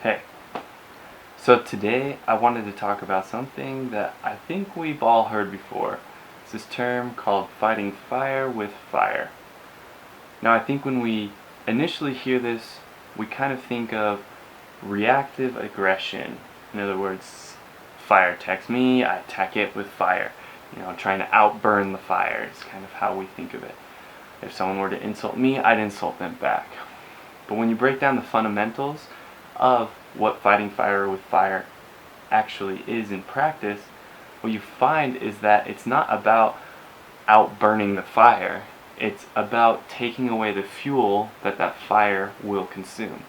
Hey, so today I wanted to talk about something that I think we've all heard before. It's this term called fighting fire with fire. Now I think when we initially hear this, we kind of think of reactive aggression. In other words, fire attacks me, I attack it with fire. Trying to outburn the fire is kind of how we think of it. If someone were to insult me, I'd insult them back. But when you break down the fundamentals of what fighting fire with fire actually is in practice, what you find is that it's not about outburning the fire, it's about taking away the fuel that fire will consume.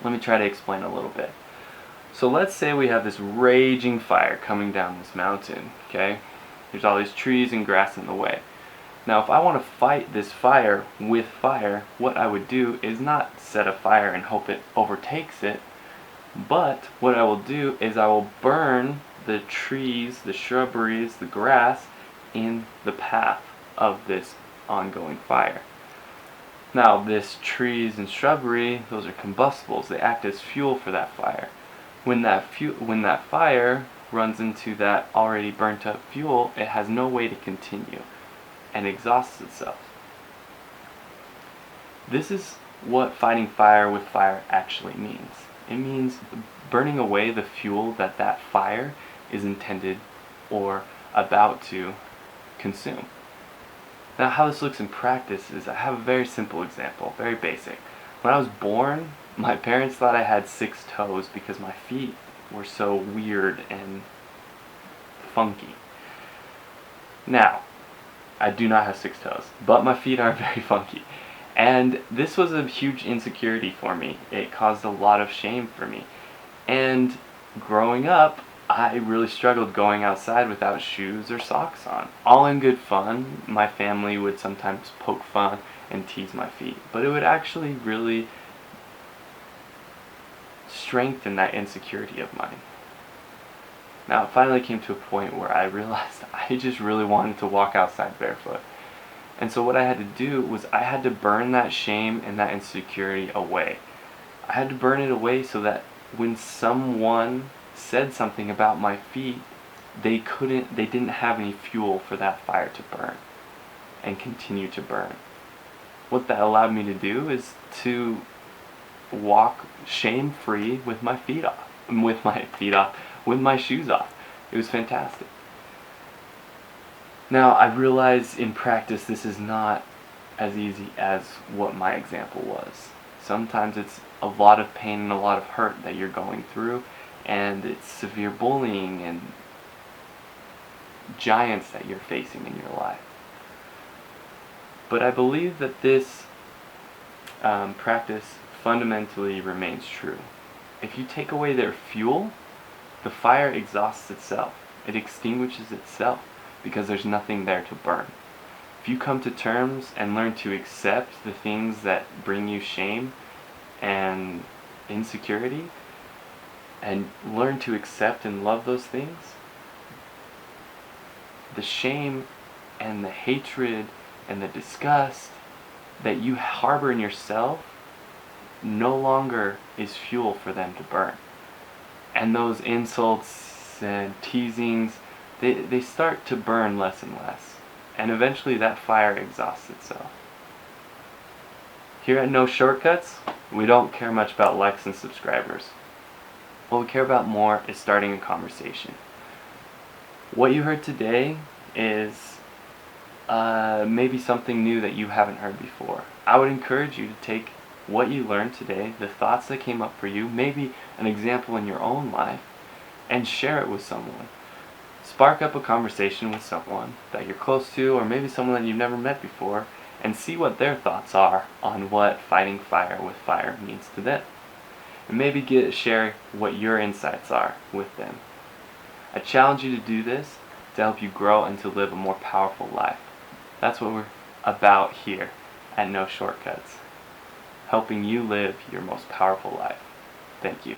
Let me try to explain a little bit. So let's say we have this raging fire coming down this mountain, okay? There's all these trees and grass in the way. Now if I want to fight this fire with fire, what I would do is not set a fire and hope it overtakes it, but what I will do is I will burn the trees, the shrubberies, the grass in the path of this ongoing fire. Now this trees and shrubbery, those are combustibles, they act as fuel for that fire. When that fire runs into that already burnt up fuel, it has no way to continue and exhausts itself. This is what fighting fire with fire actually means. It means burning away the fuel that fire is intended or about to consume. Now how this looks in practice is I have a very simple example, very basic. When I was born, my parents thought I had 6 toes because my feet were so weird and funky. Now, I do not have 6 toes, but my feet are very funky. And this was a huge insecurity for me. It caused a lot of shame for me. And growing up, I really struggled going outside without shoes or socks on. All in good fun. My family would sometimes poke fun and tease my feet, but it would actually really strengthen that insecurity of mine. Now it finally came to a point where I realized I just really wanted to walk outside barefoot. And so what I had to do was I had to burn that shame and that insecurity away. I had to burn it away so that when someone said something about my feet, they didn't have any fuel for that fire to burn and continue to burn. What that allowed me to do is to walk shame-free with my feet off, with my shoes off. It was fantastic. Now I realize in practice this is not as easy as what my example was. Sometimes it's a lot of pain and a lot of hurt that you're going through, and it's severe bullying and giants that you're facing in your life. But I believe that this practice fundamentally remains true. If you take away their fuel, the fire exhausts itself. It extinguishes itself because there's nothing there to burn. If you come to terms and learn to accept the things that bring you shame and insecurity, and learn to accept and love those things, the shame and the hatred and the disgust that you harbor in yourself no longer is fuel for them to burn. And those insults and teasings, they start to burn less and less. And eventually that fire exhausts itself. Here at No Shortcuts, we don't care much about likes and subscribers. What we care about more is starting a conversation. What you heard today is maybe something new that you haven't heard before. I would encourage you to take what you learned today, the thoughts that came up for you, maybe an example in your own life, and share it with someone. Spark up a conversation with someone that you're close to, or maybe someone that you've never met before, and see what their thoughts are on what fighting fire with fire means to them. And maybe share what your insights are with them. I challenge you to do this to help you grow and to live a more powerful life. That's what we're about here at No Shortcuts. Helping you live your most powerful life. Thank you.